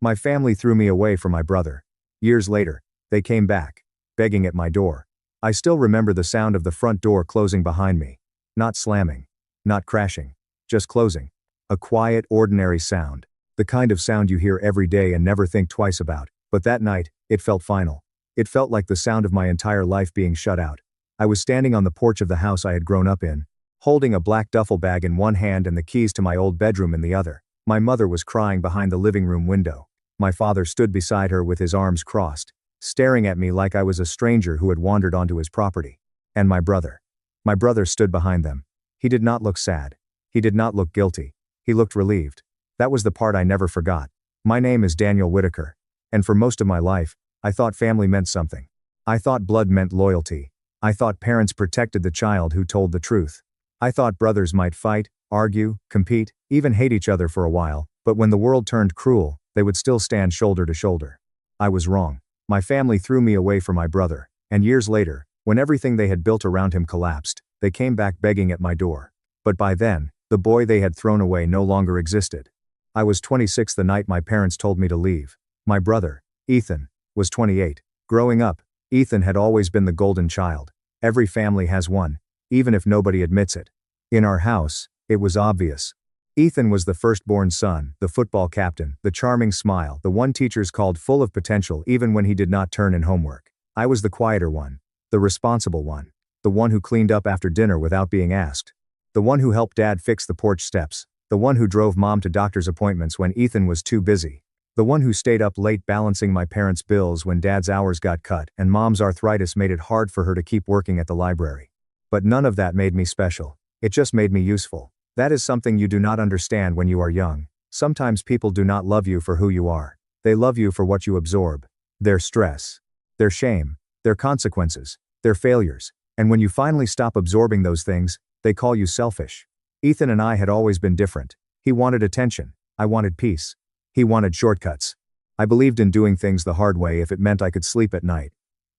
My family threw me away from my brother. Years later, they came back, begging at my door. I still remember the sound of the front door closing behind me. Not slamming. Not crashing. Just closing. A quiet, ordinary sound. The kind of sound you hear every day and never think twice about. But that night, it felt final. It felt like the sound of my entire life being shut out. I was standing on the porch of the house I had grown up in, holding a black duffel bag in one hand and the keys to my old bedroom in the other. My mother was crying behind the living room window. My father stood beside her with his arms crossed, staring at me like I was a stranger who had wandered onto his property. And my brother. My brother stood behind them. He did not look sad. He did not look guilty. He looked relieved. That was the part I never forgot. My name is Daniel Whitaker. And for most of my life, I thought family meant something. I thought blood meant loyalty. I thought parents protected the child who told the truth. I thought brothers might fight, argue, compete, even hate each other for a while, but when the world turned cruel, they would still stand shoulder to shoulder. I was wrong. My family threw me away from my brother, and years later, when everything they had built around him collapsed, they came back begging at my door. But by then, the boy they had thrown away no longer existed. I was 26 the night my parents told me to leave. My brother, Ethan, was 28. Growing up, Ethan had always been the golden child. Every family has one, even if nobody admits it. In our house, it was obvious. Ethan was the firstborn son, the football captain, the charming smile, the one teachers called full of potential even when he did not turn in homework. I was the quieter one, the responsible one, the one who cleaned up after dinner without being asked, the one who helped dad fix the porch steps, the one who drove mom to doctor's appointments when Ethan was too busy, the one who stayed up late balancing my parents' bills when dad's hours got cut and mom's arthritis made it hard for her to keep working at the library. But none of that made me special. It just made me useful. That is something you do not understand when you are young. Sometimes people do not love you for who you are. They love you for what you absorb. Their stress. Their shame. Their consequences. Their failures. And when you finally stop absorbing those things, they call you selfish. Ethan and I had always been different. He wanted attention. I wanted peace. He wanted shortcuts. I believed in doing things the hard way if it meant I could sleep at night.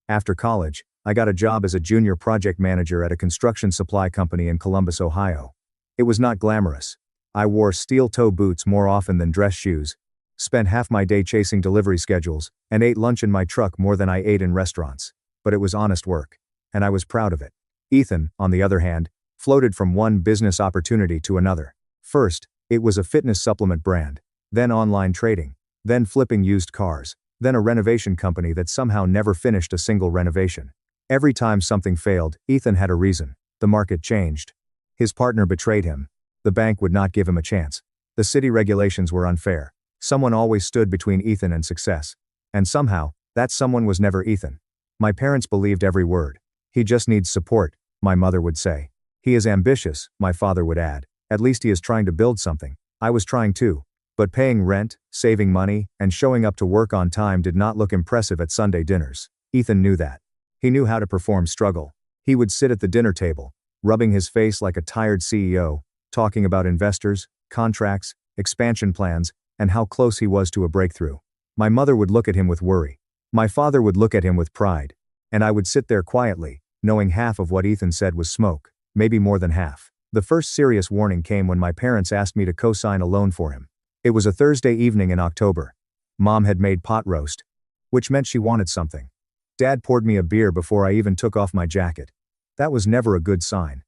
After college, I got a job as a junior project manager at a construction supply company in Columbus, Ohio. It was not glamorous. I wore steel-toe boots more often than dress shoes, spent half my day chasing delivery schedules, and ate lunch in my truck more than I ate in restaurants. But it was honest work. And I was proud of it. Ethan, on the other hand, floated from one business opportunity to another. First, it was a fitness supplement brand, then online trading, then flipping used cars, then a renovation company that somehow never finished a single renovation. Every time something failed, Ethan had a reason. The market changed. His partner betrayed him. The bank would not give him a chance. The city regulations were unfair. Someone always stood between Ethan and success. And somehow, that someone was never Ethan. My parents believed every word. He just needs support, my mother would say. He is ambitious, my father would add. At least he is trying to build something. I was trying too. But paying rent, saving money, and showing up to work on time did not look impressive at Sunday dinners. Ethan knew that. He knew how to perform struggle. He would sit at the dinner table, rubbing his face like a tired CEO, talking about investors, contracts, expansion plans, and how close he was to a breakthrough. My mother would look at him with worry. My father would look at him with pride. And I would sit there quietly, knowing half of what Ethan said was smoke, maybe more than half. The first serious warning came when my parents asked me to co-sign a loan for him. It was a Thursday evening in October. Mom had made pot roast, which meant she wanted something. Dad poured me a beer before I even took off my jacket. That was never a good sign.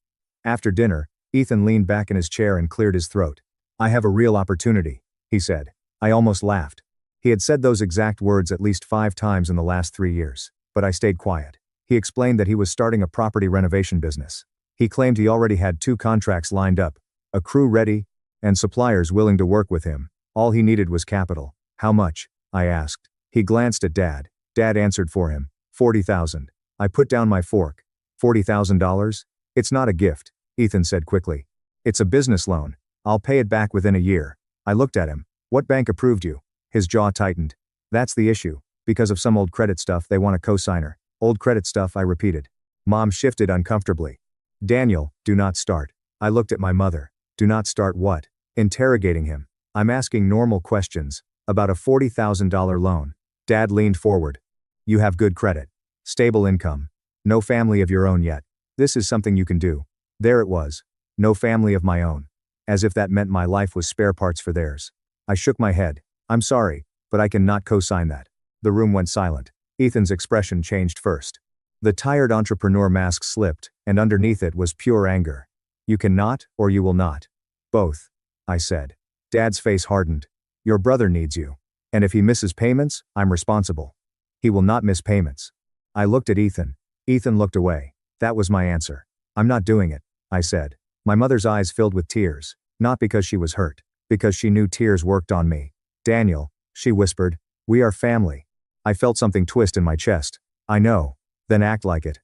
After dinner, Ethan leaned back in his chair and cleared his throat. "I have a real opportunity," he said. I almost laughed. He had said those exact words at least 5 times in the last 3 years, but I stayed quiet. He explained that he was starting a property renovation business. He claimed he already had 2 contracts lined up, a crew ready, and suppliers willing to work with him. All he needed was capital. "How much?" I asked. He glanced at Dad. Dad answered for him. $40,000. I put down my fork. $40,000? It's not a gift, Ethan said quickly. It's a business loan. I'll pay it back within a year. I looked at him. What bank approved you? His jaw tightened. That's the issue. Because of some old credit stuff they want a co-signer. Old credit stuff, I repeated. Mom shifted uncomfortably. Daniel, do not start. I looked at my mother. Do not start what? Interrogating him. I'm asking normal questions. About a $40,000 loan. Dad leaned forward. You have good credit. Stable income. No family of your own yet. This is something you can do. There it was. No family of my own. As if that meant my life was spare parts for theirs. I shook my head. I'm sorry. But I cannot co-sign that. The room went silent. Ethan's expression changed first. The tired entrepreneur mask slipped, and underneath it was pure anger. You cannot, or you will not. Both. I said. Dad's face hardened. Your brother needs you. And if he misses payments, I'm responsible. He will not miss payments. I looked at Ethan. Ethan looked away. That was my answer. I'm not doing it, I said. My mother's eyes filled with tears, not because she was hurt, because she knew tears worked on me. Daniel, she whispered, we are family. I felt something twist in my chest. I know. Then act like it.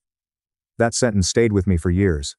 That sentence stayed with me for years.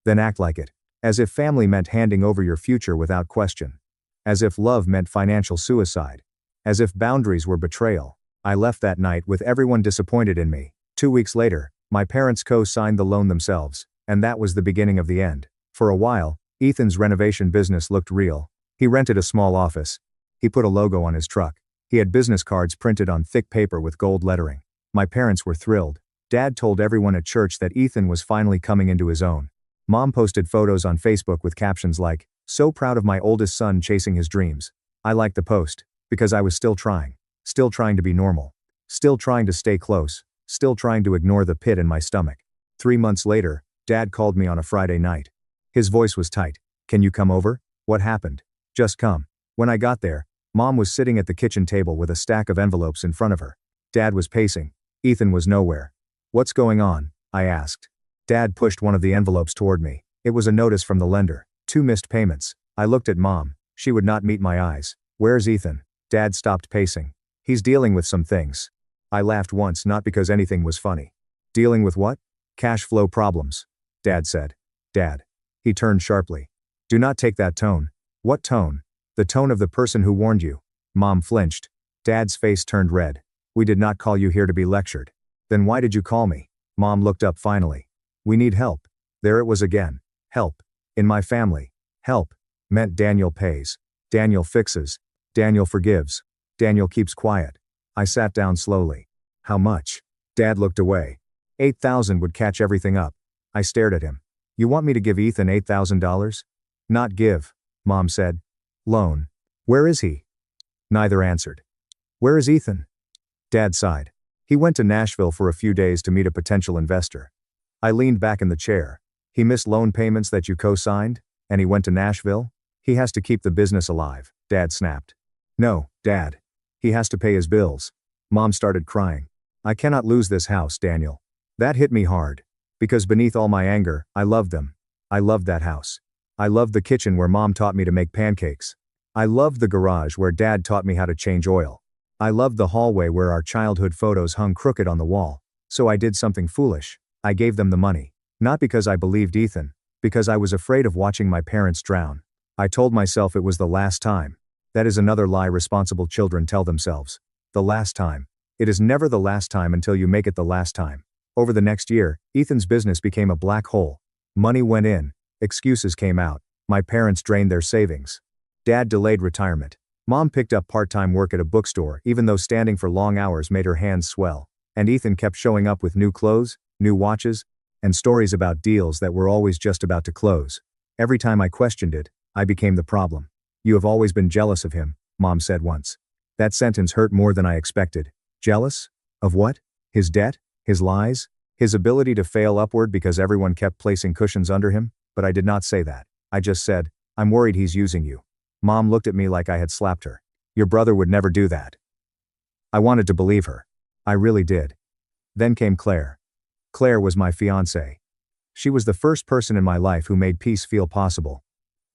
Then act like it. As if family meant handing over your future without question. As if love meant financial suicide. As if boundaries were betrayal. I left that night with everyone disappointed in me. 2 weeks later, my parents co-signed the loan themselves, and that was the beginning of the end. For a while, Ethan's renovation business looked real. He rented a small office. He put a logo on his truck. He had business cards printed on thick paper with gold lettering. My parents were thrilled. Dad told everyone at church that Ethan was finally coming into his own. Mom posted photos on Facebook with captions like, "So proud of my oldest son chasing his dreams." I liked the post, because I was still trying to be normal. Still trying to stay close. Still trying to ignore the pit in my stomach. 3 months later, Dad called me on a Friday night. His voice was tight. Can you come over? What happened? Just come. When I got there, Mom was sitting at the kitchen table with a stack of envelopes in front of her. Dad was pacing. Ethan was nowhere. What's going on? I asked. Dad pushed one of the envelopes toward me. It was a notice from the lender. 2 missed payments. I looked at Mom. She would not meet my eyes. Where's Ethan? Dad stopped pacing. He's dealing with some things. I laughed once, not because anything was funny. Dealing with what? Cash flow problems. Dad said. Dad. He turned sharply. Do not take that tone. What tone? The tone of the person who warned you. Mom flinched. Dad's face turned red. We did not call you here to be lectured. Then why did you call me? Mom looked up finally. We need help. There it was again. Help. In my family. Help. Meant Daniel pays. Daniel fixes. Daniel forgives. Daniel keeps quiet. I sat down slowly. How much? Dad looked away. 8,000 would catch everything up. I stared at him. You want me to give Ethan $8,000? Not give, Mom said. Loan. Where is he? Neither answered. Where is Ethan? Dad sighed. He went to Nashville for a few days to meet a potential investor. I leaned back in the chair. He missed loan payments that you co-signed, and he went to Nashville? He has to keep the business alive, Dad snapped. No, Dad. He has to pay his bills. Mom started crying. I cannot lose this house, Daniel. That hit me hard. Because beneath all my anger, I loved them. I loved that house. I loved the kitchen where Mom taught me to make pancakes. I loved the garage where Dad taught me how to change oil. I loved the hallway where our childhood photos hung crooked on the wall. So I did something foolish. I gave them the money. Not because I believed Ethan. Because I was afraid of watching my parents drown. I told myself it was the last time. That is another lie responsible children tell themselves. The last time. It is never the last time until you make it the last time. Over the next year, Ethan's business became a black hole. Money went in. Excuses came out. My parents drained their savings. Dad delayed retirement. Mom picked up part-time work at a bookstore even though standing for long hours made her hands swell. And Ethan kept showing up with new clothes, new watches, and stories about deals that were always just about to close. Every time I questioned it, I became the problem. You have always been jealous of him, Mom said once. That sentence hurt more than I expected. Jealous? Of what? His debt? His lies? His ability to fail upward because everyone kept placing cushions under him? But I did not say that. I just said, I'm worried he's using you. Mom looked at me like I had slapped her. Your brother would never do that. I wanted to believe her. I really did. Then came Claire. Claire was my fiancée. She was the first person in my life who made peace feel possible.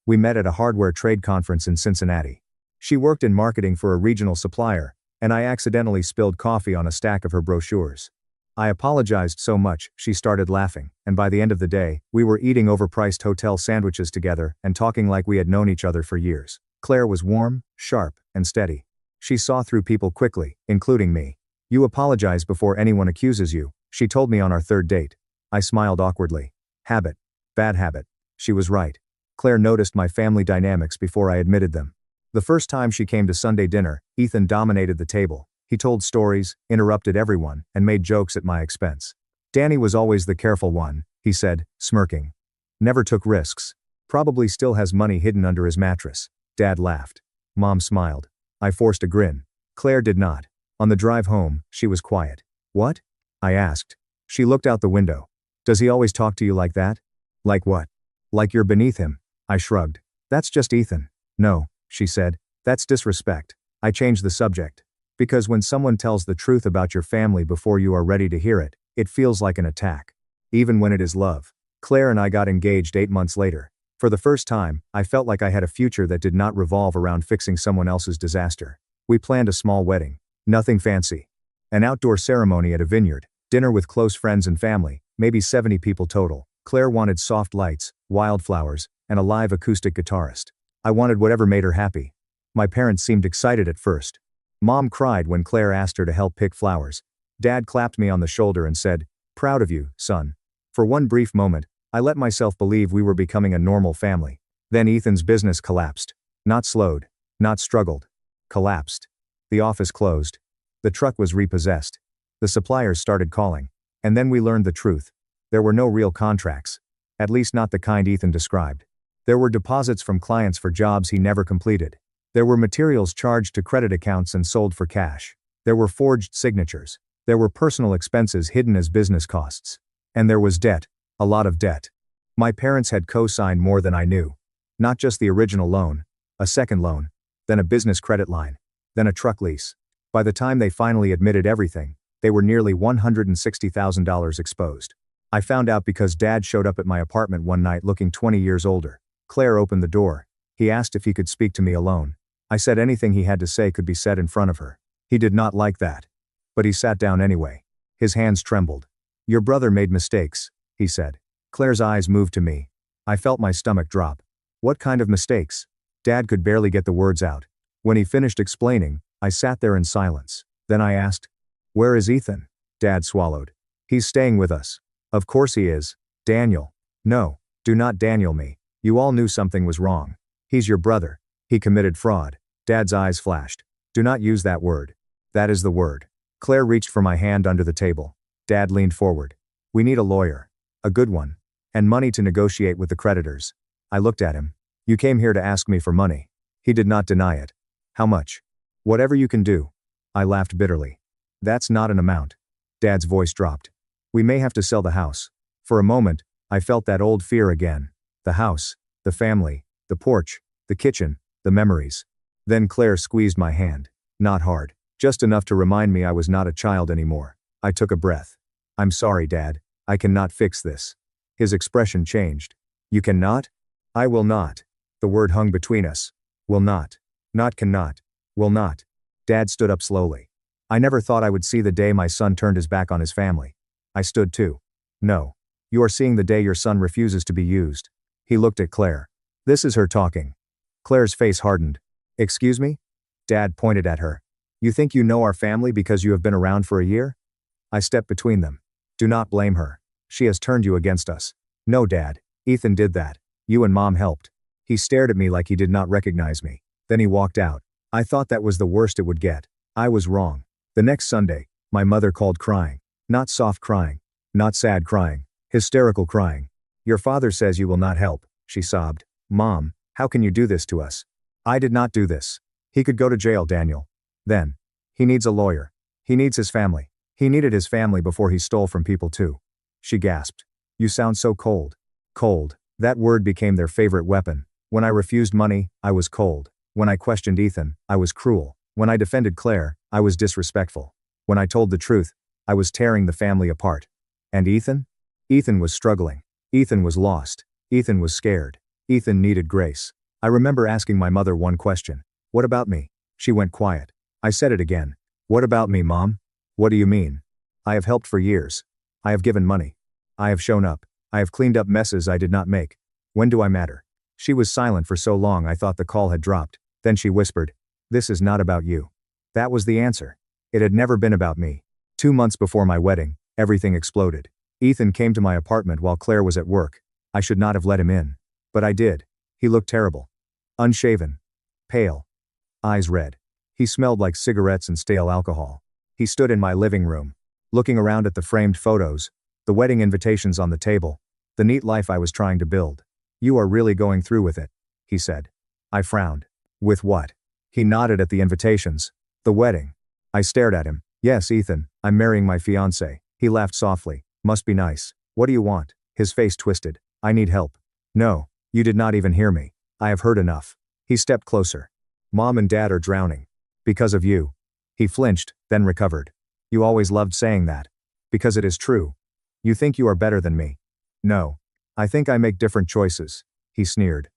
We met at a hardware trade conference in Cincinnati. She worked in marketing for a regional supplier, and I accidentally spilled coffee on a stack of her brochures. I apologized so much, she started laughing, and by the end of the day, we were eating overpriced hotel sandwiches together and talking like we had known each other for years. Claire was warm, sharp, and steady. She saw through people quickly, including me. You apologize before anyone accuses you, she told me on our third date. I smiled awkwardly. Habit. Bad habit. She was right. Claire noticed my family dynamics before I admitted them. The first time she came to Sunday dinner, Ethan dominated the table. He told stories, interrupted everyone, and made jokes at my expense. Danny was always the careful one, he said, smirking. Never took risks. Probably still has money hidden under his mattress. Dad laughed. Mom smiled. I forced a grin. Claire did not. On the drive home, she was quiet. What? I asked. She looked out the window. Does he always talk to you like that? Like what? Like you're beneath him. I shrugged. That's just Ethan. No, she said. That's disrespect. I changed the subject. Because when someone tells the truth about your family before you are ready to hear it, it feels like an attack. Even when it is love. Claire and I got engaged 8 months later. For the first time, I felt like I had a future that did not revolve around fixing someone else's disaster. We planned a small wedding. Nothing fancy. An outdoor ceremony at a vineyard, dinner with close friends and family, maybe 70 people total. Claire wanted soft lights, wildflowers, and a live acoustic guitarist. I wanted whatever made her happy. My parents seemed excited at first. Mom cried when Claire asked her to help pick flowers. Dad clapped me on the shoulder and said, "Proud of you, son." For one brief moment, I let myself believe we were becoming a normal family. Then Ethan's business collapsed. Not slowed. Not struggled. Collapsed. The office closed. The truck was repossessed. The suppliers started calling. And then we learned the truth. There were no real contracts. At least not the kind Ethan described. There were deposits from clients for jobs he never completed. There were materials charged to credit accounts and sold for cash. There were forged signatures. There were personal expenses hidden as business costs. And there was debt. A lot of debt. My parents had co-signed more than I knew. Not just the original loan, a second loan, then a business credit line, then a truck lease. By the time they finally admitted everything, they were nearly $160,000 exposed. I found out because Dad showed up at my apartment one night looking 20 years older. Claire opened the door. He asked if he could speak to me alone. I said anything he had to say could be said in front of her. He did not like that. But he sat down anyway. His hands trembled. "Your brother made mistakes," he said. Claire's eyes moved to me. I felt my stomach drop. What kind of mistakes? Dad could barely get the words out. When he finished explaining, I sat there in silence. Then I asked, "Where is Ethan?" Dad swallowed. "He's staying with us." "Of course he is. Daniel." "No, do not Daniel me. You all knew something was wrong. He's your brother. He committed fraud." Dad's eyes flashed. "Do not use that word." "That is the word." Claire reached for my hand under the table. Dad leaned forward. "We need a lawyer. A good one. And money to negotiate with the creditors." I looked at him. "You came here to ask me for money." He did not deny it. "How much?" "Whatever you can do." I laughed bitterly. "That's not an amount." Dad's voice dropped. "We may have to sell the house." For a moment, I felt that old fear again. The house, the family, the porch, the kitchen, the memories. Then Claire squeezed my hand. Not hard. Just enough to remind me I was not a child anymore. I took a breath. "I'm sorry, Dad. I cannot fix this." His expression changed. "You cannot?" "I will not." The word hung between us. Will not. Not cannot. Will not. Dad stood up slowly. I never thought I would see the day my son turned his back on his family. I stood too. "No. You are seeing the day your son refuses to be used." He looked at Claire. "This is her talking." Claire's face hardened. "Excuse me?" Dad pointed at her. "You think you know our family because you have been around for a year?" I stepped between them. "Do not blame her. She has turned you against us." "No, Dad. Ethan did that. You and Mom helped." He stared at me like he did not recognize me. Then he walked out. I thought that was the worst it would get. I was wrong. The next Sunday, my mother called crying. Not soft crying. Not sad crying. Hysterical crying. "Your father says you will not help," she sobbed. "Mom, how can you do this to us?" "I did not do this. He could go to jail, Daniel." Then. "He needs a lawyer. He needs his family. He needed his family before he stole from people too." She gasped. "You sound so cold." Cold. That word became their favorite weapon. When I refused money, I was cold. When I questioned Ethan, I was cruel. When I defended Claire, I was disrespectful. When I told the truth, I was tearing the family apart. And Ethan? Ethan was struggling. Ethan was lost. Ethan was scared. Ethan needed grace. I remember asking my mother one question. "What about me?" She went quiet. I said it again. "What about me, Mom?" "What do you mean?" "I have helped for years. I have given money. I have shown up. I have cleaned up messes I did not make. When do I matter?" She was silent for so long I thought the call had dropped. Then she whispered, "This is not about you." That was the answer. It had never been about me. 2 months before my wedding, everything exploded. Ethan came to my apartment while Claire was at work. I should not have let him in. But I did. He looked terrible. Unshaven. Pale. Eyes red. He smelled like cigarettes and stale alcohol. He stood in my living room, looking around at the framed photos, the wedding invitations on the table, the neat life I was trying to build. "You are really going through with it," he said. I frowned. "With what?" He nodded at the invitations. The wedding. I stared at him. Yes, Ethan, I'm marrying my fiancée. He laughed softly. Must be nice. What do you want? His face twisted. I need help. No, you did not even hear me. I have heard enough. He stepped closer. Mom and Dad are drowning. Because of you. He flinched, then recovered. You always loved saying that. Because it is true. You think you are better than me. No. I think I make different choices. He sneered.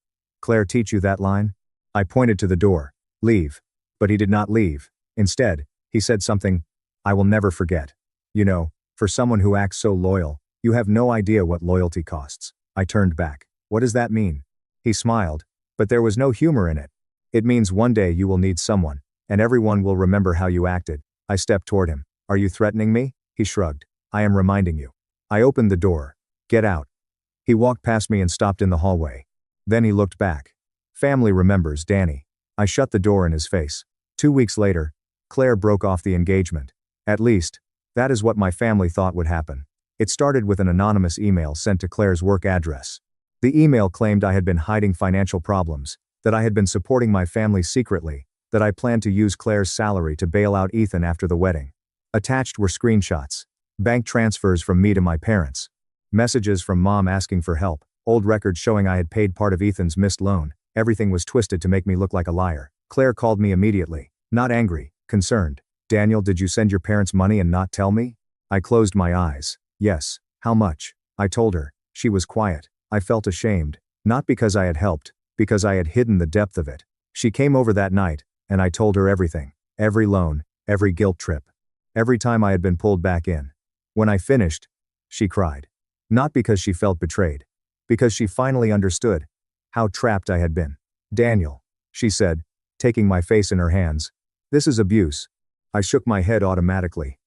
Claire teach you that line? I pointed to the door. Leave. But he did not leave. Instead, he said something I will never forget. You know, for someone who acts so loyal, you have no idea what loyalty costs. I turned back. What does that mean? He smiled, but there was no humor in it. It means one day you will need someone, and everyone will remember how you acted. I stepped toward him. Are you threatening me? He shrugged. I am reminding you. I opened the door. Get out. He walked past me and stopped in the hallway. Then he looked back. Family remembers Danny. I shut the door in his face. 2 weeks later, Claire broke off the engagement. At least, that is what my family thought would happen. It started with an anonymous email sent to Claire's work address. The email claimed I had been hiding financial problems, that I had been supporting my family secretly, that I planned to use Claire's salary to bail out Ethan after the wedding. Attached were screenshots, bank transfers from me to my parents, messages from Mom asking for help, old records showing I had paid part of Ethan's missed loan. Everything was twisted to make me look like a liar. Claire called me immediately, not angry, concerned. Daniel, did you send your parents money and not tell me? I closed my eyes. Yes. How much? I told her. She was quiet. I felt ashamed, not because I had helped, because I had hidden the depth of it. She came over that night, and I told her everything. Every loan, every guilt trip. Every time I had been pulled back in. When I finished, she cried. Not because she felt betrayed. Because she finally understood how trapped I had been. Daniel, she said, taking my face in her hands. This is abuse. I shook my head automatically.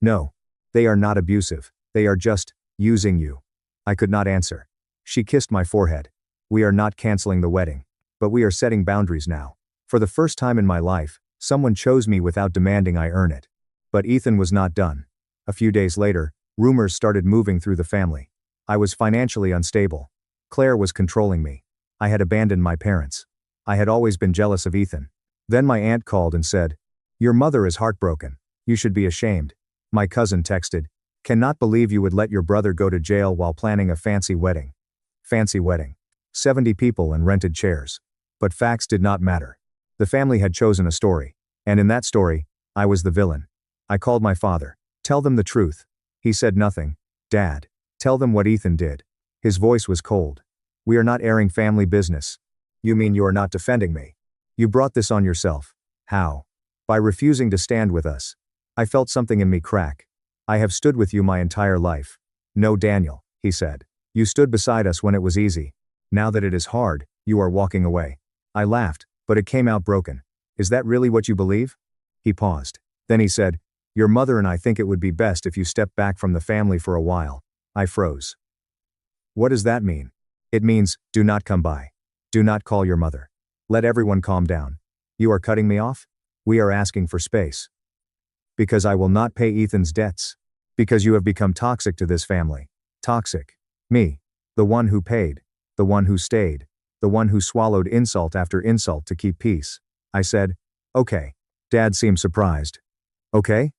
No. They are not abusive. They are just using you. I could not answer. She kissed my forehead. We are not canceling the wedding. But we are setting boundaries now. For the first time in my life, someone chose me without demanding I earn it. But Ethan was not done. A few days later, rumors started moving through the family. I was financially unstable. Claire was controlling me. I had abandoned my parents. I had always been jealous of Ethan. Then my aunt called and said, "Your mother is heartbroken. You should be ashamed." My cousin texted, "Cannot believe you would let your brother go to jail while planning a fancy wedding." Fancy wedding. 70 people and rented chairs. But facts did not matter. The family had chosen a story. And in that story, I was the villain. I called my father. Tell them the truth. He said nothing. Dad, tell them what Ethan did. His voice was cold. We are not airing family business. You mean you are not defending me? You brought this on yourself. How? By refusing to stand with us. I felt something in me crack. I have stood with you my entire life. No, Daniel, he said. You stood beside us when it was easy. Now that it is hard, you are walking away. I laughed, but it came out broken. Is that really what you believe? He paused. Then he said, your mother and I think it would be best if you step back from the family for a while. I froze. What does that mean? It means, do not come by. Do not call your mother. Let everyone calm down. You are cutting me off? We are asking for space. Because I will not pay Ethan's debts. Because you have become toxic to this family. Toxic. Me. The one who paid. The one who stayed. The one who swallowed insult after insult to keep peace. I said, okay. Dad seemed surprised. Okay?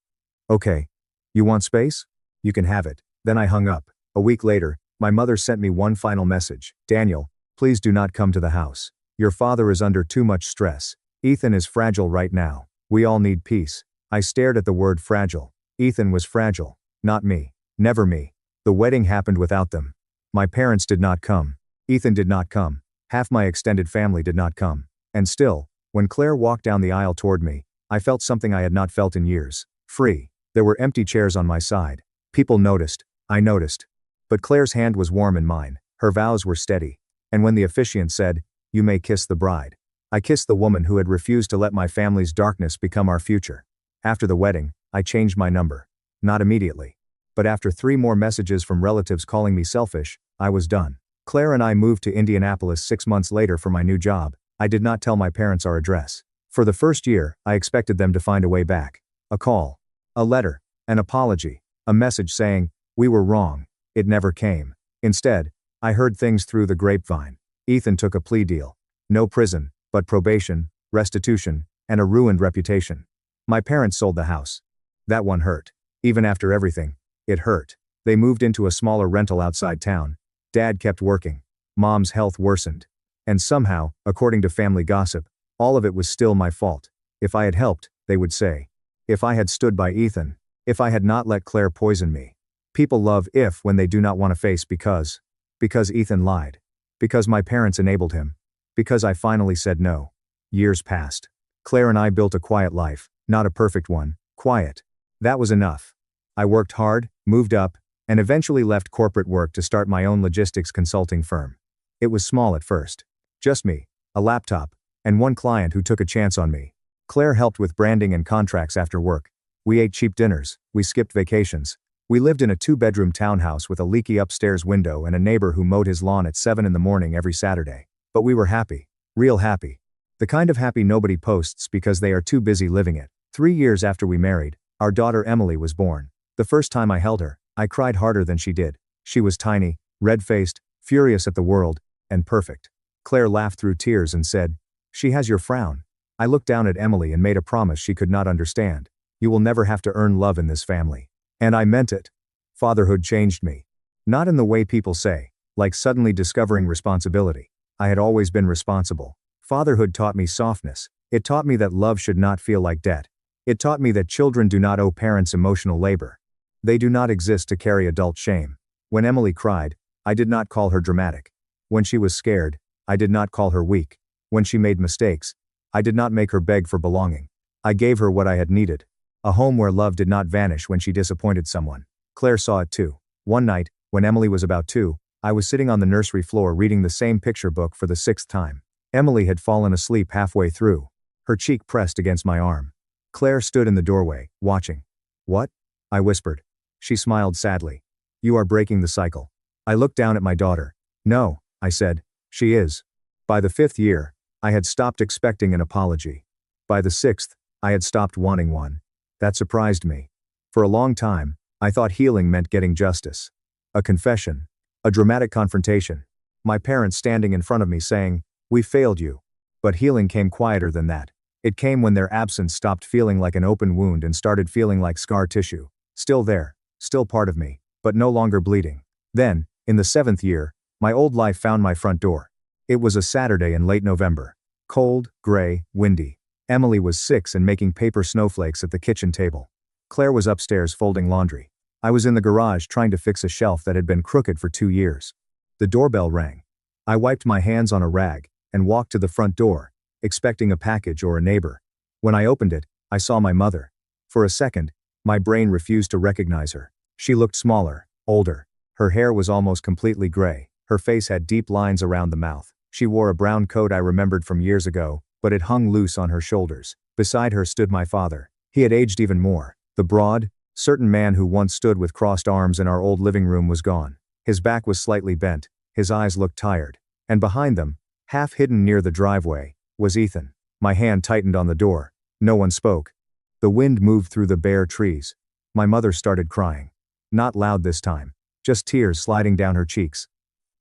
Okay. You want space? You can have it. Then I hung up. A week later, my mother sent me one final message. Daniel, please do not come to the house. Your father is under too much stress. Ethan is fragile right now. We all need peace. I stared at the word fragile. Ethan was fragile. Not me. Never me. The wedding happened without them. My parents did not come. Ethan did not come. Half my extended family did not come. And still, when Claire walked down the aisle toward me, I felt something I had not felt in years. Free. There were empty chairs on my side. People noticed. I noticed. But Claire's hand was warm in mine. Her vows were steady. And when the officiant said, you may kiss the bride, I kissed the woman who had refused to let my family's darkness become our future. After the wedding, I changed my number. Not immediately. But after 3 more messages from relatives calling me selfish, I was done. Claire and I moved to Indianapolis 6 months later for my new job. I did not tell my parents our address. For the first year, I expected them to find a way back. A call. A letter. An apology. A message saying, we were wrong. It never came. Instead, I heard things through the grapevine. Ethan took a plea deal. No prison, but probation, restitution, and a ruined reputation. My parents sold the house. That one hurt. Even after everything, it hurt. They moved into a smaller rental outside town. Dad kept working. Mom's health worsened. And somehow, according to family gossip, all of it was still my fault. If I had helped, they would say. If I had stood by Ethan. If I had not let Claire poison me. People love if when they do not want to face because Ethan lied. Because my parents enabled him. Because I finally said no. Years passed. Claire and I built a quiet life, not a perfect one, quiet. That was enough. I worked hard, moved up, and eventually left corporate work to start my own logistics consulting firm. It was small at first. Just me, a laptop, and one client who took a chance on me. Claire helped with branding and contracts after work. We ate cheap dinners, we skipped vacations. We lived in a 2-bedroom townhouse with a leaky upstairs window and a neighbor who mowed his lawn at 7 in the morning every Saturday. But we were happy. Real happy. The kind of happy nobody posts because they are too busy living it. 3 years after we married, our daughter Emily was born. The first time I held her, I cried harder than she did. She was tiny, red-faced, furious at the world, and perfect. Claire laughed through tears and said, "She has your frown." I looked down at Emily and made a promise she could not understand. "You will never have to earn love in this family." And I meant it. Fatherhood changed me. Not in the way people say, like suddenly discovering responsibility. I had always been responsible. Fatherhood taught me softness. It taught me that love should not feel like debt. It taught me that children do not owe parents emotional labor. They do not exist to carry adult shame. When Emily cried, I did not call her dramatic. When she was scared, I did not call her weak. When she made mistakes, I did not make her beg for belonging. I gave her what I had needed. A home where love did not vanish when she disappointed someone. Claire saw it too. One night, when Emily was about 2, I was sitting on the nursery floor reading the same picture book for the 6th time. Emily had fallen asleep halfway through. Her cheek pressed against my arm. Claire stood in the doorway, watching. "What?" I whispered. She smiled sadly. "You are breaking the cycle." I looked down at my daughter. "No," I said. "She is." By the 5th year, I had stopped expecting an apology. By the 6th, I had stopped wanting one. That surprised me. For a long time, I thought healing meant getting justice. A confession. A dramatic confrontation. My parents standing in front of me saying, "We failed you." But healing came quieter than that. It came when their absence stopped feeling like an open wound and started feeling like scar tissue. Still there, still part of me, but no longer bleeding. Then, in the 7th year, my old life found my front door. It was a Saturday in late November. Cold, gray, windy. Emily was 6 and making paper snowflakes at the kitchen table. Claire was upstairs folding laundry. I was in the garage trying to fix a shelf that had been crooked for 2 years. The doorbell rang. I wiped my hands on a rag and walked to the front door, expecting a package or a neighbor. When I opened it, I saw my mother. For a second, my brain refused to recognize her. She looked smaller, older. Her hair was almost completely gray. Her face had deep lines around the mouth. She wore a brown coat I remembered from years ago, but it hung loose on her shoulders. Beside her stood my father. He had aged even more. The broad, certain man who once stood with crossed arms in our old living room was gone. His back was slightly bent, his eyes looked tired. And behind them, half hidden near the driveway, was Ethan. My hand tightened on the door. No one spoke. The wind moved through the bare trees. My mother started crying. Not loud this time. Just tears sliding down her cheeks.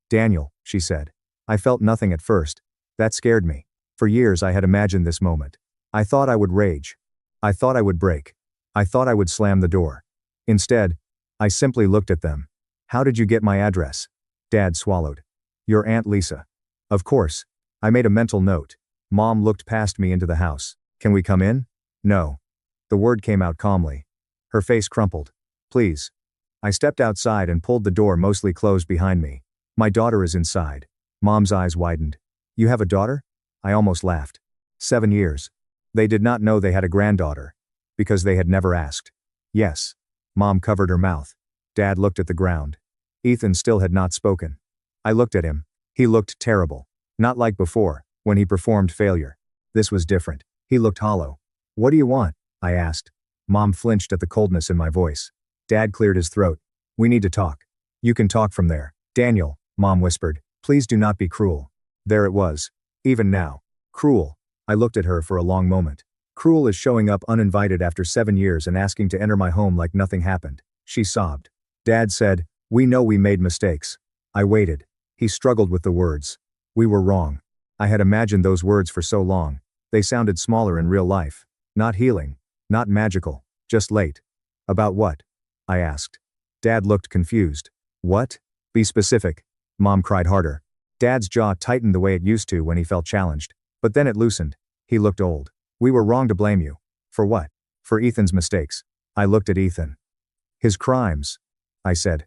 "Daniel," she said. I felt nothing at first. That scared me. For years I had imagined this moment. I thought I would rage. I thought I would break. I thought I would slam the door. Instead, I simply looked at them. "How did you get my address?" Dad swallowed. "Your Aunt Lisa." Of course. I made a mental note. Mom looked past me into the house. "Can we come in?" "No." The word came out calmly. Her face crumpled. "Please." I stepped outside and pulled the door mostly closed behind me. "My daughter is inside." Mom's eyes widened. "You have a daughter?" I almost laughed. 7 years. They did not know they had a granddaughter. Because they had never asked. "Yes." Mom covered her mouth. Dad looked at the ground. Ethan still had not spoken. I looked at him. He looked terrible. Not like before, when he performed failure. This was different. He looked hollow. "What do you want?" I asked. Mom flinched at the coldness in my voice. Dad cleared his throat. "We need to talk." "You can talk from there." "Daniel," Mom whispered, "please do not be cruel." There it was. Even now. Cruel. I looked at her for a long moment. Cruel is showing up uninvited after 7 years and asking to enter my home like nothing happened. She sobbed. Dad said, "We know we made mistakes." I waited. He struggled with the words. "We were wrong." I had imagined those words for so long. They sounded smaller in real life. Not healing. Not magical, just late. About what? I asked. Dad looked confused. What? Be specific. Mom cried harder. Dad's jaw tightened the way it used to when he felt challenged. But then it loosened. He looked old. We were wrong to blame you. For what? For Ethan's mistakes. I looked at Ethan. His crimes. I said.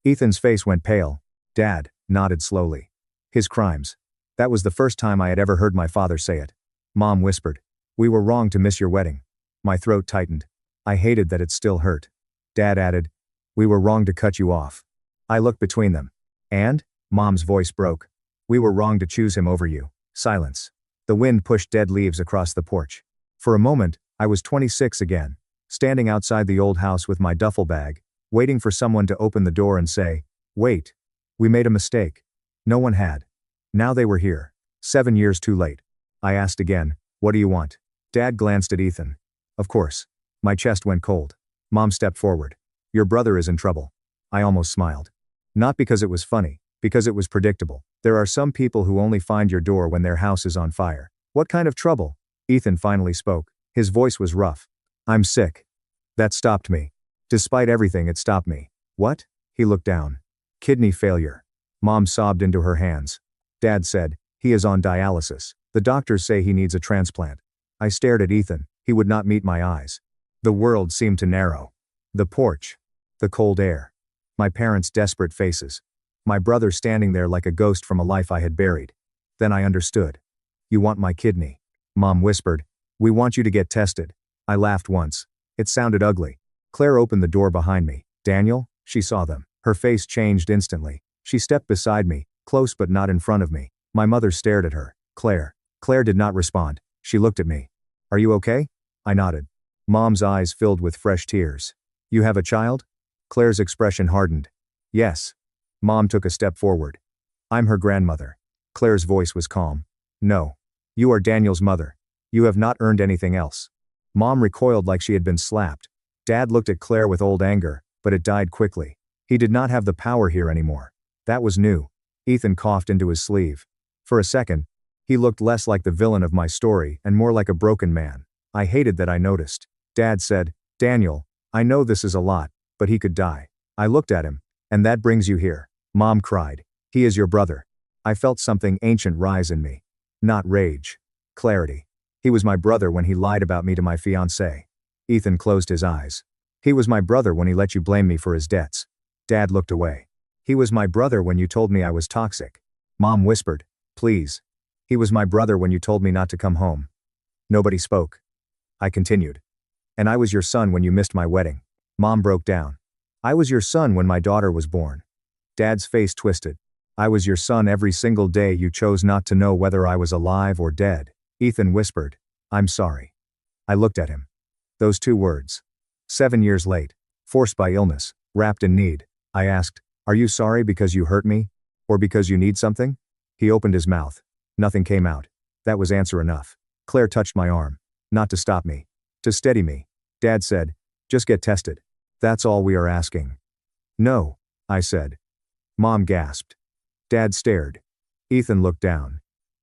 Ethan's face went pale. Dad nodded slowly. His crimes. That was the first time I had ever heard my father say it. Mom whispered. We were wrong to miss your wedding. My throat tightened. I hated that it still hurt. Dad added. We were wrong to cut you off. I looked between them. And? Mom's voice broke. We were wrong to choose him over you. Silence. The wind pushed dead leaves across the porch. For a moment, I was 26 again, standing outside the old house with my duffel bag, waiting for someone to open the door and say, wait. We made a mistake. No one had. Now they were here. 7 years too late. I asked again, what do you want? Dad glanced at Ethan. Of course. My chest went cold. Mom stepped forward. Your brother is in trouble. I almost smiled. Not because it was funny, because it was predictable. There are some people who only find your door when their house is on fire. What kind of trouble? Ethan finally spoke. His voice was rough. I'm sick. That stopped me. Despite everything, it stopped me. What? He looked down. Kidney failure. Mom sobbed into her hands. Dad said, he is on dialysis. The doctors say he needs a transplant. I stared at Ethan. He would not meet my eyes. The world seemed to narrow. The porch. The cold air. My parents' desperate faces. My brother standing there like a ghost from a life I had buried. Then I understood. You want my kidney. Mom whispered. We want you to get tested. I laughed once. It sounded ugly. Claire opened the door behind me. Daniel? She saw them. Her face changed instantly. She stepped beside me, close but not in front of me. My mother stared at her. Claire. Claire did not respond. She looked at me. Are you okay? I nodded. Mom's eyes filled with fresh tears. You have a child? Claire's expression hardened. Yes. Mom took a step forward. I'm her grandmother. Claire's voice was calm. No. You are Daniel's mother. You have not earned anything else. Mom recoiled like she had been slapped. Dad looked at Claire with old anger, but it died quickly. He did not have the power here anymore. That was new. Ethan coughed into his sleeve. For a second, he looked less like the villain of my story and more like a broken man. I hated that I noticed. Dad said, Daniel, I know this is a lot, but he could die. I looked at him. And that brings you here. Mom cried. He is your brother. I felt something ancient rise in me. Not rage. Clarity. He was my brother when he lied about me to my fiancée. Ethan closed his eyes. He was my brother when he let you blame me for his debts. Dad looked away. He was my brother when you told me I was toxic. Mom whispered, please. He was my brother when you told me not to come home. Nobody spoke. I continued. And I was your son when you missed my wedding. Mom broke down. I was your son when my daughter was born. Dad's face twisted. I was your son every single day you chose not to know whether I was alive or dead. Ethan whispered, I'm sorry. I looked at him. Those two words. 7 years late. Forced by illness. Wrapped in need. I asked, are you sorry because you hurt me? Or because you need something? He opened his mouth. Nothing came out. That was answer enough. Claire touched my arm. Not to stop me. To steady me. Dad said, just get tested. That's all we are asking. No, I said. Mom gasped. Dad stared. Ethan looked down.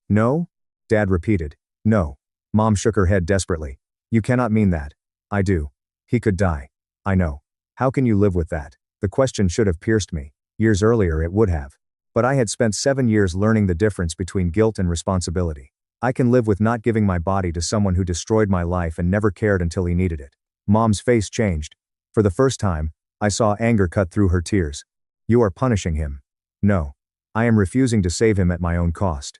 No? Dad repeated. No. Mom shook her head desperately. You cannot mean that. I do. He could die. I know. How can you live with that? The question should have pierced me. Years earlier it would have. But I had spent 7 years learning the difference between guilt and responsibility. I can live with not giving my body to someone who destroyed my life and never cared until he needed it. Mom's face changed. For the first time, I saw anger cut through her tears. You are punishing him. No. I am refusing to save him at my own cost.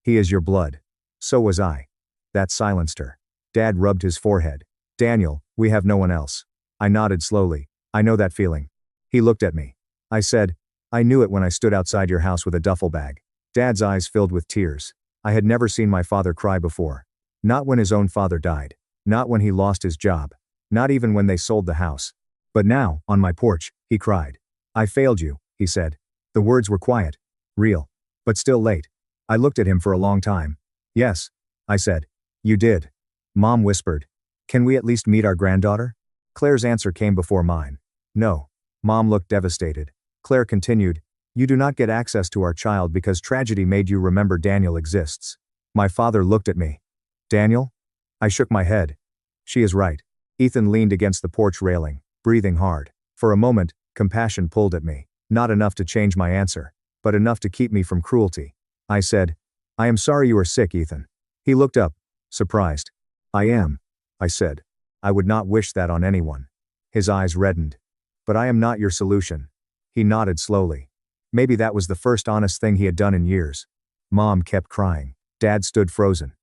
He is your blood. So was I. That silenced her. Dad rubbed his forehead. Daniel, we have no one else. I nodded slowly. I know that feeling. He looked at me. I said, I knew it when I stood outside your house with a duffel bag. Dad's eyes filled with tears. I had never seen my father cry before. Not when his own father died. Not when he lost his job. Not even when they sold the house. But now, on my porch, he cried. I failed you, he said. The words were quiet. Real. But still late. I looked at him for a long time. Yes, I said. You did. Mom whispered. Can we at least meet our granddaughter? Claire's answer came before mine. No. Mom looked devastated. Claire continued. You do not get access to our child because tragedy made you remember Daniel exists. My father looked at me. Daniel? I shook my head. She is right. Ethan leaned against the porch railing, breathing hard. For a moment, compassion pulled at me. Not enough to change my answer, but enough to keep me from cruelty. I said, I am sorry you are sick, Ethan. He looked up, surprised. I am, I said. I would not wish that on anyone. His eyes reddened. But I am not your solution. He nodded slowly. Maybe that was the first honest thing he had done in years. Mom kept crying. Dad stood frozen.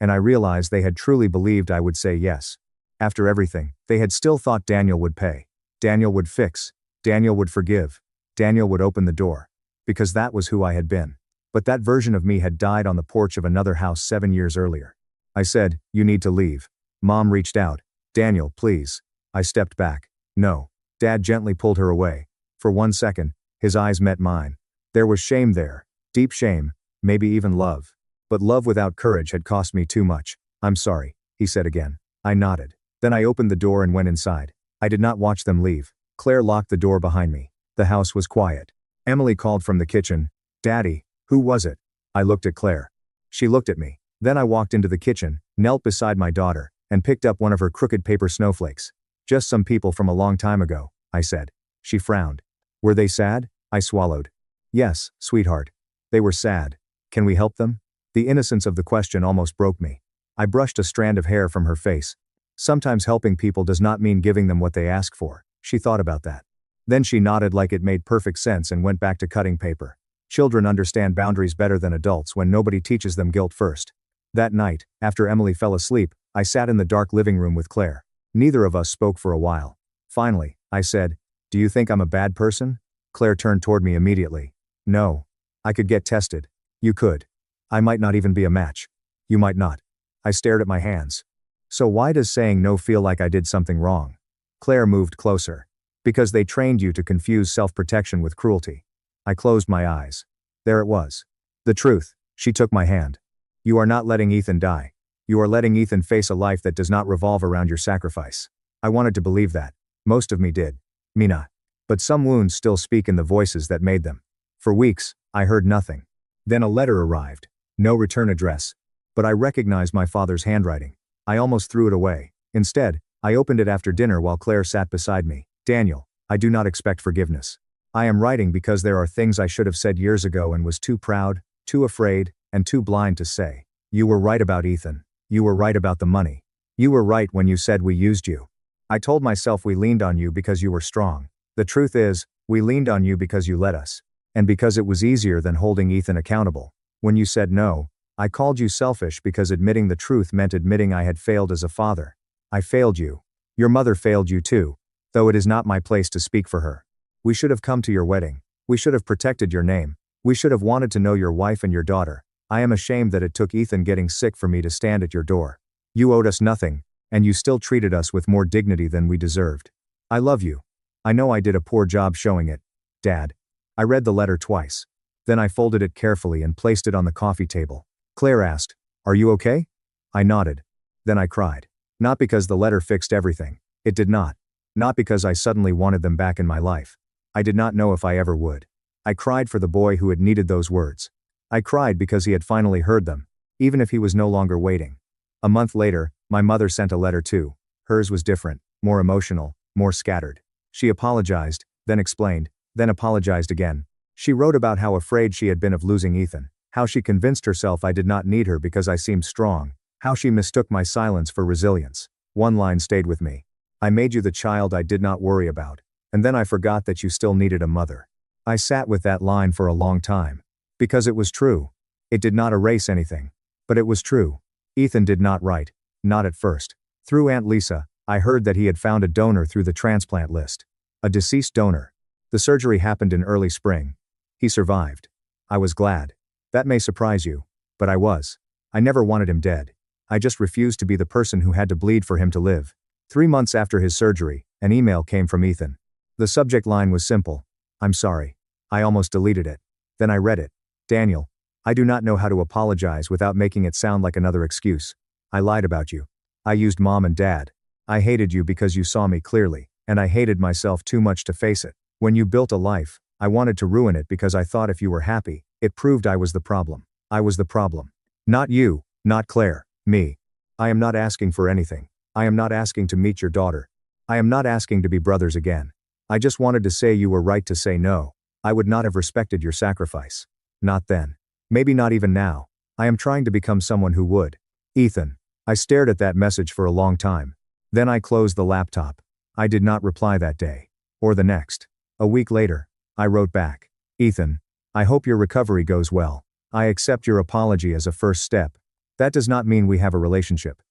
And I realized they had truly believed I would say yes. After everything, they had still thought Daniel would pay. Daniel would fix. Daniel would forgive. Daniel would open the door. Because that was who I had been. But that version of me had died on the porch of another house 7 years earlier. I said, you need to leave. Mom reached out. Daniel, please. I stepped back. No. Dad gently pulled her away. For 1 second, his eyes met mine. There was shame there. Deep shame. Maybe even love. But love without courage had cost me too much. I'm sorry, he said again. I nodded. Then I opened the door and went inside. I did not watch them leave. Claire locked the door behind me. The house was quiet. Emily called from the kitchen. Daddy, who was it? I looked at Claire. She looked at me. Then I walked into the kitchen, knelt beside my daughter, and picked up one of her crooked paper snowflakes. Just some people from a long time ago, I said. She frowned. Were they sad? I swallowed. Yes, sweetheart. They were sad. Can we help them? The innocence of the question almost broke me. I brushed a strand of hair from her face. Sometimes helping people does not mean giving them what they ask for. She thought about that. Then she nodded like it made perfect sense and went back to cutting paper. Children understand boundaries better than adults when nobody teaches them guilt first. That night, after Emily fell asleep, I sat in the dark living room with Claire. Neither of us spoke for a while. Finally, I said, do you think I'm a bad person? Claire turned toward me immediately. No. I could get tested. You could. I might not even be a match. You might not. I stared at my hands. So why does saying no feel like I did something wrong? Claire moved closer. Because they trained you to confuse self-protection with cruelty. I closed my eyes. There it was. The truth. She took my hand. You are not letting Ethan die. You are letting Ethan face a life that does not revolve around your sacrifice. I wanted to believe that. Most of me did. Me not. But some wounds still speak in the voices that made them. For weeks, I heard nothing. Then a letter arrived. No return address. But I recognized my father's handwriting. I almost threw it away. Instead, I opened it after dinner while Claire sat beside me. Daniel, I do not expect forgiveness. I am writing because there are things I should have said years ago and was too proud, too afraid, and too blind to say. You were right about Ethan. You were right about the money. You were right when you said we used you. I told myself we leaned on you because you were strong. The truth is, we leaned on you because you let us. And because it was easier than holding Ethan accountable. When you said no, I called you selfish because admitting the truth meant admitting I had failed as a father. I failed you. Your mother failed you too. Though it is not my place to speak for her. We should have come to your wedding. We should have protected your name. We should have wanted to know your wife and your daughter. I am ashamed that it took Ethan getting sick for me to stand at your door. You owed us nothing, and you still treated us with more dignity than we deserved. I love you. I know I did a poor job showing it. Dad. I read the letter twice. Then I folded it carefully and placed it on the coffee table. Claire asked, are you okay? I nodded. Then I cried. Not because the letter fixed everything. It did not. Not because I suddenly wanted them back in my life. I did not know if I ever would. I cried for the boy who had needed those words. I cried because he had finally heard them, even if he was no longer waiting. A month later, my mother sent a letter too. Hers was different, more emotional, more scattered. She apologized, then explained, then apologized again. She wrote about how afraid she had been of losing Ethan, how she convinced herself I did not need her because I seemed strong, how she mistook my silence for resilience. One line stayed with me. I made you the child I did not worry about, and then I forgot that you still needed a mother. I sat with that line for a long time. Because it was true. It did not erase anything. But it was true. Ethan did not write. Not at first. Through Aunt Lisa, I heard that he had found a donor through the transplant list. A deceased donor. The surgery happened in early spring. He survived. I was glad. That may surprise you. But I was. I never wanted him dead. I just refused to be the person who had to bleed for him to live. 3 months after his surgery, an email came from Ethan. The subject line was simple. I'm sorry. I almost deleted it. Then I read it. Daniel, I do not know how to apologize without making it sound like another excuse. I lied about you. I used mom and dad. I hated you because you saw me clearly, and I hated myself too much to face it. When you built a life, I wanted to ruin it because I thought if you were happy, it proved I was the problem. I was the problem. Not you, not Claire, me. I am not asking for anything. I am not asking to meet your daughter. I am not asking to be brothers again. I just wanted to say you were right to say no. I would not have respected your sacrifice. Not then. Maybe not even now. I am trying to become someone who would. Ethan. I stared at that message for a long time. Then I closed the laptop. I did not reply that day. Or the next. A week later, I wrote back. Ethan. I hope your recovery goes well. I accept your apology as a first step. That does not mean we have a relationship.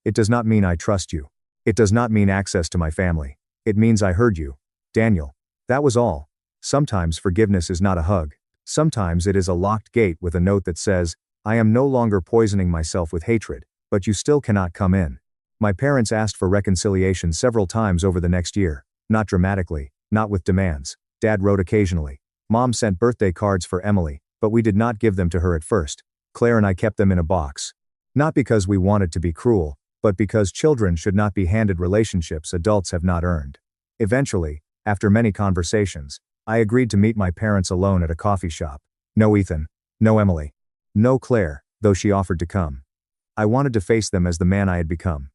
It does not mean I trust you. It does not mean access to my family. It means I heard you. Daniel. That was all. Sometimes forgiveness is not a hug. Sometimes it is a locked gate with a note that says, I am no longer poisoning myself with hatred, but you still cannot come in. My parents asked for reconciliation several times over the next year, not dramatically, not with demands. Dad wrote occasionally. Mom sent birthday cards for Emily, but we did not give them to her at first. Claire and I kept them in a box. Not because we wanted to be cruel, but because children should not be handed relationships adults have not earned. Eventually, after many conversations, I agreed to meet my parents alone at a coffee shop. No Ethan. No Emily. No Claire, though she offered to come. I wanted to face them as the man I had become.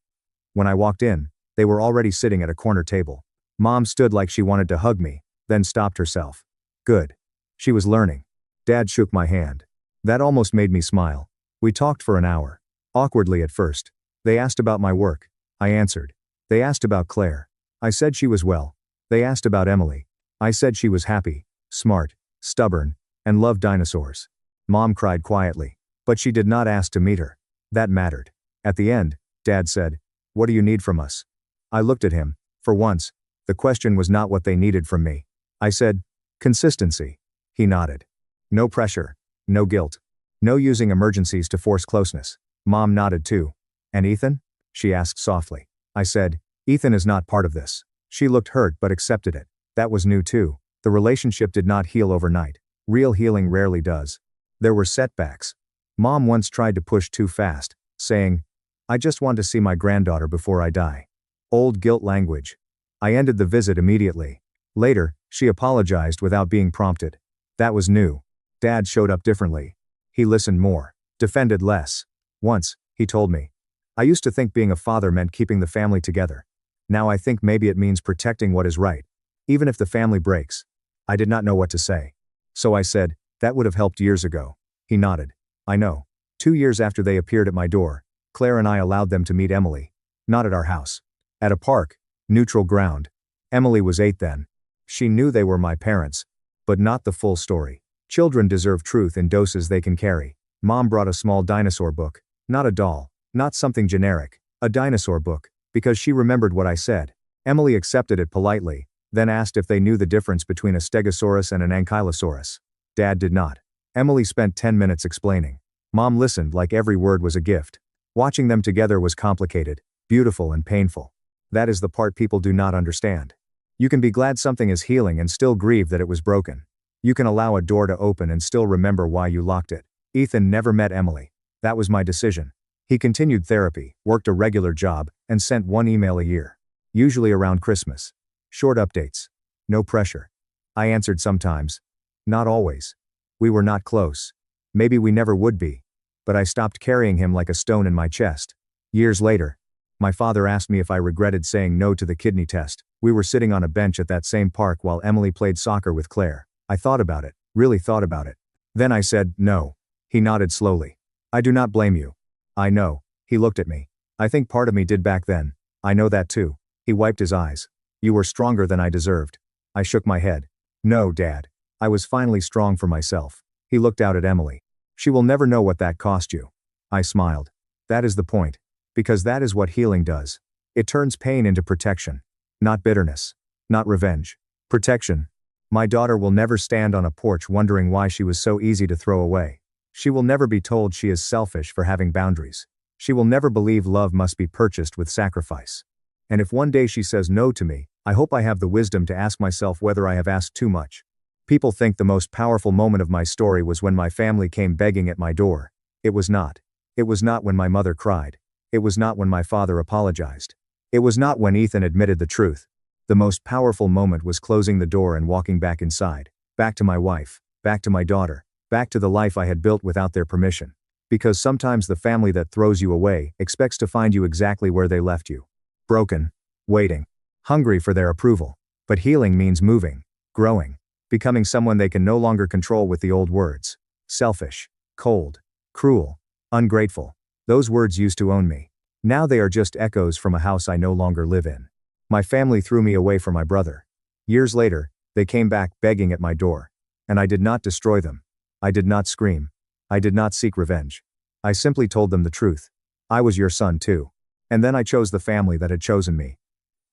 When I walked in, they were already sitting at a corner table. Mom stood like she wanted to hug me, then stopped herself. Good. She was learning. Dad shook my hand. That almost made me smile. We talked for an hour. Awkwardly at first. They asked about my work. I answered. They asked about Claire. I said she was well. They asked about Emily. I said she was happy, smart, stubborn, and loved dinosaurs. Mom cried quietly. But she did not ask to meet her. That mattered. At the end, Dad said, what do you need from us? I looked at him. For once, the question was not what they needed from me. I said, consistency. He nodded. No pressure. No guilt. No using emergencies to force closeness. Mom nodded too. And Ethan? She asked softly. I said, Ethan is not part of this. She looked hurt but accepted it. That was new too. The relationship did not heal overnight. Real healing rarely does. There were setbacks. Mom once tried to push too fast, saying, I just want to see my granddaughter before I die. Old guilt language. I ended the visit immediately. Later, she apologized without being prompted. That was new. Dad showed up differently. He listened more, defended less. Once, he told me, I used to think being a father meant keeping the family together. Now I think maybe it means protecting what is right, even if the family breaks. I did not know what to say. So I said, that would have helped years ago. He nodded. I know. 2 years after they appeared at my door, Claire and I allowed them to meet Emily. Not at our house. At a park, neutral ground. Emily was 8 then. She knew they were my parents, but not the full story. Children deserve truth in doses they can carry. Mom brought a small dinosaur book, not a doll, not something generic, a dinosaur book, because she remembered what I said. Emily accepted it politely, then asked if they knew the difference between a stegosaurus and an ankylosaurus. Dad did not. Emily spent 10 minutes explaining. Mom listened like every word was a gift. Watching them together was complicated, beautiful and painful. That is the part people do not understand. You can be glad something is healing and still grieve that it was broken. You can allow a door to open and still remember why you locked it. Ethan never met Emily. That was my decision. He continued therapy, worked a regular job, and sent 1 email a year. Usually around Christmas. Short updates. No pressure. I answered sometimes. Not always. We were not close. Maybe we never would be. But I stopped carrying him like a stone in my chest. Years later, my father asked me if I regretted saying no to the kidney test. We were sitting on a bench at that same park while Emily played soccer with Claire. I thought about it, really thought about it. Then I said, no. He nodded slowly. I do not blame you. I know. He looked at me. I think part of me did back then. I know that too. He wiped his eyes. You were stronger than I deserved. I shook my head. No, Dad. I was finally strong for myself. He looked out at Emily. She will never know what that cost you. I smiled. That is the point. Because that is what healing does. It turns pain into protection. Not bitterness. Not revenge. Protection. My daughter will never stand on a porch wondering why she was so easy to throw away. She will never be told she is selfish for having boundaries. She will never believe love must be purchased with sacrifice. And if one day she says no to me, I hope I have the wisdom to ask myself whether I have asked too much. People think the most powerful moment of my story was when my family came begging at my door. It was not. It was not when my mother cried. It was not when my father apologized. It was not when Ethan admitted the truth. The most powerful moment was closing the door and walking back inside. Back to my wife. Back to my daughter. Back to the life I had built without their permission. Because sometimes the family that throws you away expects to find you exactly where they left you. broken, waiting, hungry for their approval. But healing means moving, growing, becoming someone they can no longer control with the old words. Selfish, cold, cruel, ungrateful. Those words used to own me. Now they are just echoes from a house I no longer live in. My family threw me away for my brother. Years later, they came back begging at my door. And I did not destroy them. I did not scream. I did not seek revenge. I simply told them the truth. I was your son too. And then I chose the family that had chosen me.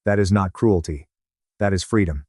That is not cruelty. That is freedom.